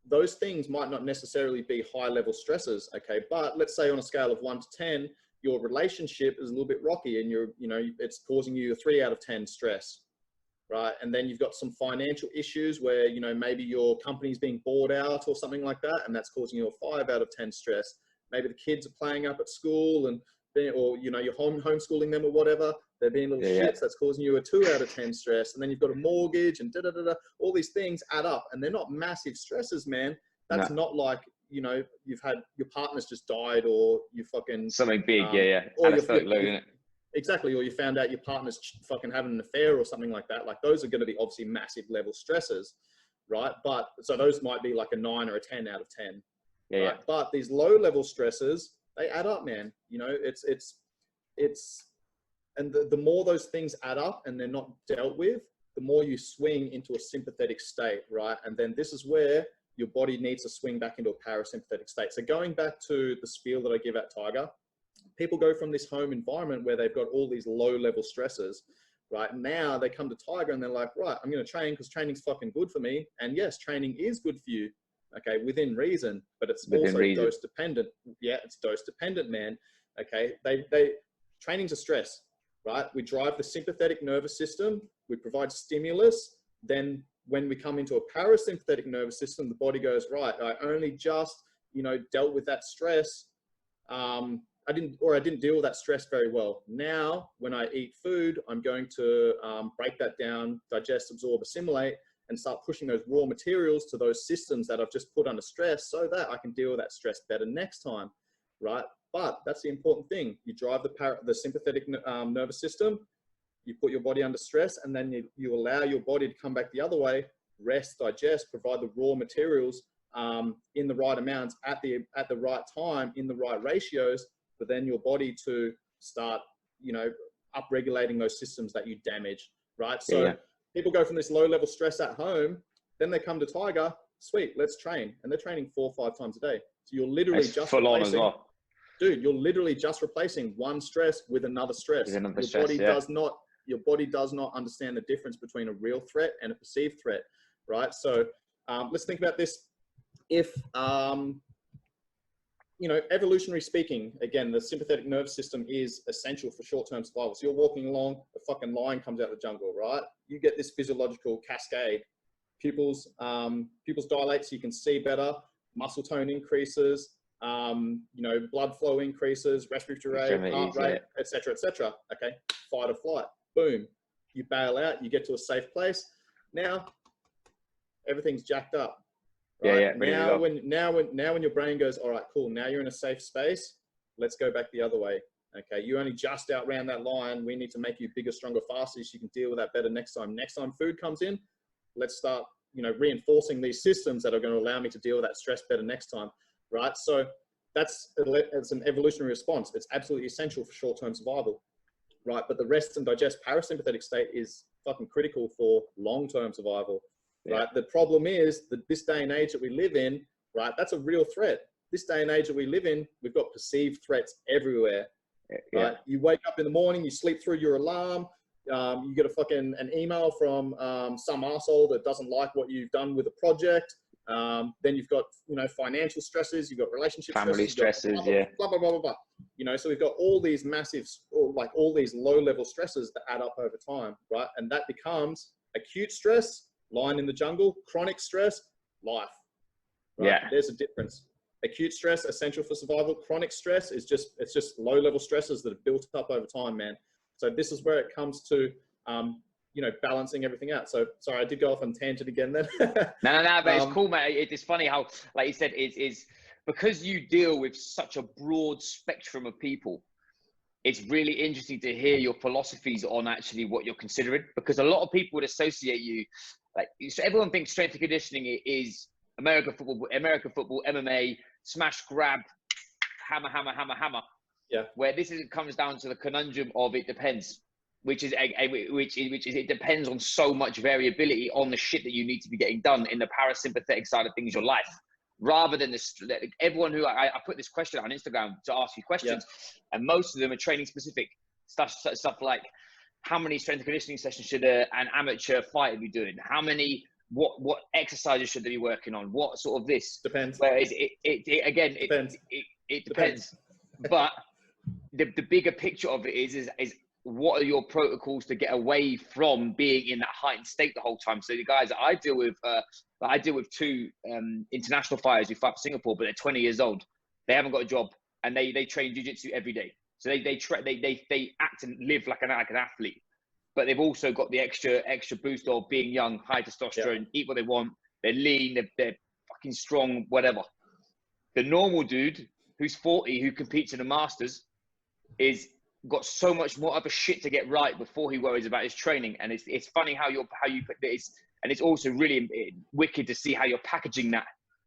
those things might not necessarily be high level stresses. Okay. But let's say on a scale of 1 to 10, your relationship is a little bit rocky and it's causing you a 3 out of 10 stress. Right. And then you've got some financial issues where, maybe your company's being bought out or something like that. And that's causing you a 5 out of 10 stress. Maybe the kids are playing up at school or you're homeschooling them or whatever. They're being little shits. That's causing you a 2 out of 10 stress. And then you've got a mortgage and all these things add up, and they're not massive stresses, man. That's not like, you've had your partner's just died, or you fucking something big. Or exactly. Or you found out your partner's fucking having an affair or something like that. Like those are going to be obviously massive level stresses, right? But so those might be like a 9 or a 10 out of 10. Right? But these low level stresses, they add up, man. And the more those things add up and they're not dealt with, the more you swing into a sympathetic state, right? And then this is where your body needs to swing back into a parasympathetic state. So going back to the spiel that I give at Tiger, people go from this home environment where they've got all these low level stresses, right? Now they come to Tiger and they're like, right, I'm going to train because training's fucking good for me. And yes, training is good for you. Okay. Within reason, but it's also dose dependent. Yeah. It's dose dependent, man. Okay. Training's a stress, right? We drive the sympathetic nervous system. We provide stimulus. Then when we come into a parasympathetic nervous system, the body goes, right, I only just, dealt with that stress. I didn't deal with that stress very well. Now, when I eat food, I'm going to break that down, digest, absorb, assimilate, and start pushing those raw materials to those systems that I've just put under stress so that I can deal with that stress better next time, right? But that's the important thing. You drive the sympathetic nervous system, you put your body under stress, and then you allow your body to come back the other way, rest, digest, provide the raw materials in the right amounts at the right time, in the right ratios, but then your body to start, upregulating those systems that you damage, right? So people go from this low level stress at home, then they come to Tiger, sweet, let's train. And they're training 4 or 5 times a day. So you're literally just full on as well. Dude, you're literally just replacing one stress with another stress. Your body does not understand the difference between a real threat and a perceived threat, right? So let's think about this. If, evolutionary speaking, again, the sympathetic nervous system is essential for short-term survival. So you're walking along, a fucking lion comes out of the jungle, right? You get this physiological cascade. Pupils dilate so you can see better, muscle tone increases, blood flow increases, respiratory rate, heart rate, et cetera, okay? Fight or flight, boom. You bail out, you get to a safe place. Now, everything's jacked up. Right? Now when your brain goes, all right, cool. Now you're in a safe space. Let's go back the other way. Okay. You only just outran that lion. We need to make you bigger, stronger, faster so you can deal with that better next time. Next time food comes in, let's start, reinforcing these systems that are going to allow me to deal with that stress better next time. Right. So it's an evolutionary response. It's absolutely essential for short-term survival. Right. But the rest and digest parasympathetic state is fucking critical for long-term survival. Right. The problem is that this day and age that we live in, right, that's a real threat. This day and age that we live in, we've got perceived threats everywhere. Right. You wake up in the morning, you sleep through your alarm, you get an email from some asshole that doesn't like what you've done with a project. Then you've got, financial stresses, you've got relationship family stresses, blah, blah, blah, blah, blah. So we've got all these massive, all these low level stresses that add up over time, right? And that becomes acute stress, lion in the jungle, chronic stress, life. Right? There's a difference. Acute stress, essential for survival. Chronic stress is just low level stresses that have built up over time, man. So this is where it comes to, balancing everything out. So sorry, I did go off on tangent again then. No, but it's cool, man. It's funny how, like you said, it's because you deal with such a broad spectrum of people. It's really interesting to hear your philosophies on actually what you're considering, because a lot of people would associate you, so everyone thinks strength and conditioning is American football, MMA, smash, grab, hammer. Yeah. Where comes down to the conundrum of it depends, which is it depends on so much variability on the shit that you need to be getting done in the parasympathetic side of things, your life, rather than everyone who I put this question on Instagram to ask you questions, and most of them are training specific stuff like how many strength and conditioning sessions should an amateur fighter be doing? How many what exercises should they be working on? What sort of this? Depends. Whereas it depends. But the bigger picture of it is what are your protocols to get away from being in that heightened state the whole time? So the guys that I deal with 2 international fighters who fight for Singapore, but they're 20 years old. They haven't got a job, and they train jiu-jitsu every day. So they act and live like an athlete, but they've also got the extra boost of being young, high testosterone, eat what they want. They're lean, they're fucking strong, whatever. The normal dude who's 40, who competes in the Masters, is got so much more other shit to get right before he worries about his training. And it's funny how you put this, and it's also really wicked to see how you're packaging that